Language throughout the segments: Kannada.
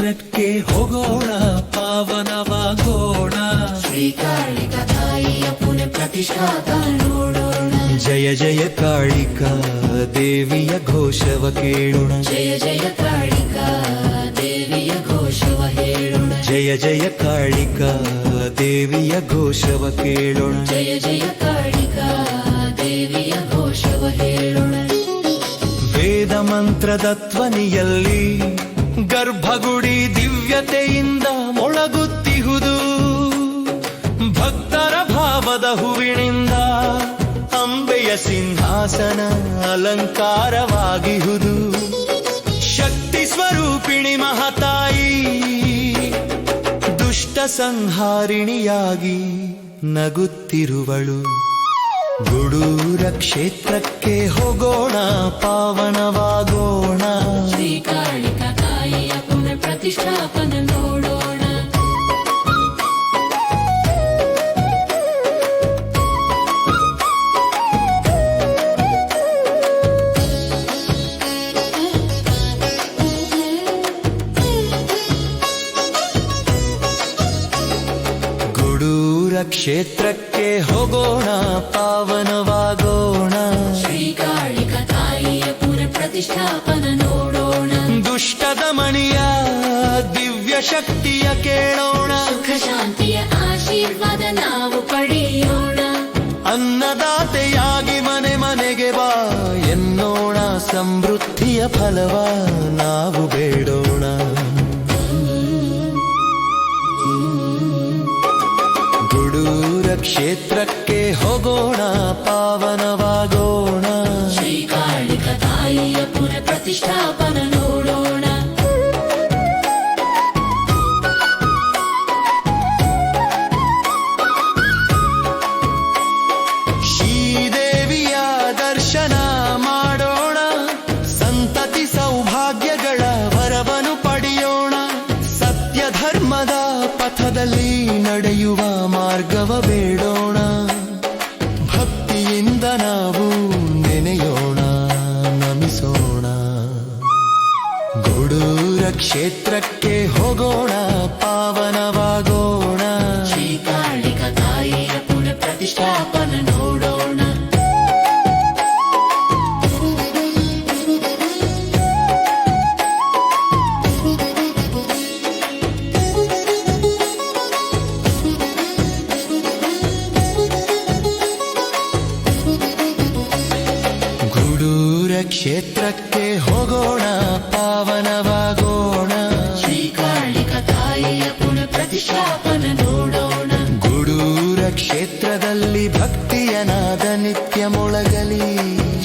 ಕ್ಷೇತ್ರಕ್ಕೆ ಹೋಗೋಣ, ಪಾವನವಾಗೋಣ. ಶ್ರೀ ಕಾಳಿಕಾ ತಾಯಿಯ ಪುಣ್ಯ ಪ್ರತಿಷ್ಠಾಪನ ನೋಡೋಣ. ಜಯ ಜಯ ಕಾಳಿಕಾ ದೇವಿಯ ಘೋಷವ ಕೇಳೋಣ. ಜಯ ಜಯ ಕಾಳಿಕಾ ದೇವಿಯ ಘೋಷವ ಹೇಳೋಣ. ಜಯ ಜಯ ಕಾಳಿಕಾ ದೇವಿಯ ಘೋಷವ ಕೇಳೋಣ. ಜಯ ಜಯ ಕಾಳಿಕಾ ದೇವಿಯ ಘೋಷವ ಹೇಳೋಣ. ವೇದ ಮಂತ್ರದ ಧ್ವನಿಯಲ್ಲಿ ಗರ್ಭಗುಡಿ ದಿವ್ಯತೆಯಿಂದ ಮೊಳಗುತ್ತಿಹುದು. ಭಕ್ತರ ಭಾವದ ಹೂವಿನಿಂದ ಅಂಬೆಯ ಸಿಂಹಾಸನ ಅಲಂಕಾರವಾಗಿಹುದು. ಶಕ್ತಿ ಸ್ವರೂಪಿಣಿ ಮಹಾತಾಯಿ ದುಷ್ಟ ಸಂಹಾರಿಣಿಯಾಗಿ ನಗುತ್ತಿರುವಳು. ಗುಡೂರ ಕ್ಷೇತ್ರಕ್ಕೆ ಹೋಗೋಣ, ಪಾವನವಾಗೋಣ. ಶ್ರೀ ಕಾಳಿಕಾ ತಾಯಿಯ ಪುನಃ ಪ್ರತಿಷ್ಠಾಪನ ನೋಡೋಣ. ಗುಡೂರ ಕ್ಷೇತ್ರಕ್ಕೆ ಹೋಗೋಣ, ಪಾವನವಾಗೋಣ. ಶ್ರೀ ಕಾಳಿಕಾ ತಾಯಿಯ ಪುನಃ ಪ್ರತಿಷ್ಠಾಪನ ನೋಡೋಣ. ದುಷ್ಟದ ಮಣಿಯ ದಿವ್ಯ ಶಕ್ತಿಯ ಕೇಳೋಣ. ಸುಖ ಶಾಂತಿಯ ಆಶೀರ್ವಾದ ನಾವು ಪಡೆಯೋಣ. ಅನ್ನದಾತೆಯಾಗಿ ಮನೆ ಮನೆಗೆ ಬಾ ಎನ್ನೋಣ. ಸಮೃದ್ಧಿಯ ಫಲವ ನಾವು ಬೇಡೋಣ. ಗುಡೂರ ಕ್ಷೇತ್ರಕ್ಕೆ ಹೋಗೋಣ, ಪಾವನವಾಗೋಣ. ಶ್ರೀ ಕಾಳಿಕಾ ತಾಯಿಯ ಪುನಃ ಪ್ರತಿಷ್ಠಾಪನ ನೋಡೋಣ. ಶ್ರೀದೇವಿಯ ದರ್ಶನ ಮಾಡೋಣ. ಸಂತತಿ ಸೌಭಾಗ್ಯಗಳ ವರವನ್ನು ಪಡೆಯೋಣ. ಸತ್ಯ ಧರ್ಮದ ಪಥದಲ್ಲಿ ನಡೆಯುವ ಮಾರ್ಗವ ಬೇಡೋಣ. ಭಕ್ತಿಯಿಂದ ನಾವು ನೆನೆಯೋಣ, ನಮಿಸೋಣ. ಗುಡೂರ ಕ್ಷೇತ್ರಕ್ಕೆ ಹೋಗೋಣ, ಪಾವನವಾಗೋಣ. ಶ್ರೀ ಕಾಳಿಕಾ ತಾಯಿಯ ಪುನಃ ಪ್ರತಿಷ್ಠಾಪನ ನೋಡೋಣ. ಗುಡೂರ ಕ್ಷೇತ್ರಕ್ಕೆ ಹೋಗೋಣ, ಪಾವನವಾಗೋಣ. ಶ್ರೀ ಕಾಳಿಕಾ ತಾಯಿಯ ಪುನಃ ಪ್ರತಿಷ್ಠಾಪನ ನೋಡೋಣ. ಗುಡೂರ ಕ್ಷೇತ್ರದಲ್ಲಿ ಭಕ್ತಿಯ ನಾದ ನಿತ್ಯ ಮೊಳಗಲಿ.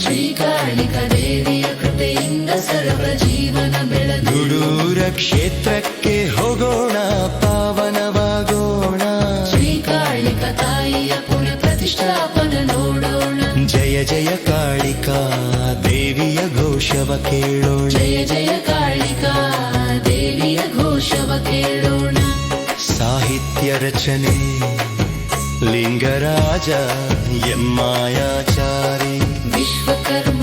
ಶ್ರೀ ಕಾಳಿಕಾ ದೇವಿಯ ಕೃಪೆಯಿಂದ ಸರ್ವ ಜೀವನ ಬೆಳಗಲಿ. ಗುಡೂರ ಕ್ಷೇತ್ರಕ್ಕೆ ಹೋಗೋಣ, ಪಾವನವಾಗೋಣ. ಶ್ರೀ ಕಾಳಿಕಾ ತಾಯಿಯ ಪುನಃ ಪ್ರತಿಷ್ಠಾಪನ ನೋಡೋಣ. ಜಯ ಜಯ ಕಾಳಿಕಾ ದೇವಿಯ ಘೋಷವ ಕೇಳೋಣ. ಜಯ ಜಯ ಕಾಳಿಕಾ ದೇವಿಯ ಘೋಷವ ಕೇಳೋಣ. ಸಾಹಿತ್ಯ ರಚನೆ ಲಿಂಗರಾಜ ಎಮ್ಮಾಯಾಚಾರಿ. ವಿಶ್ವಕರ್ಮ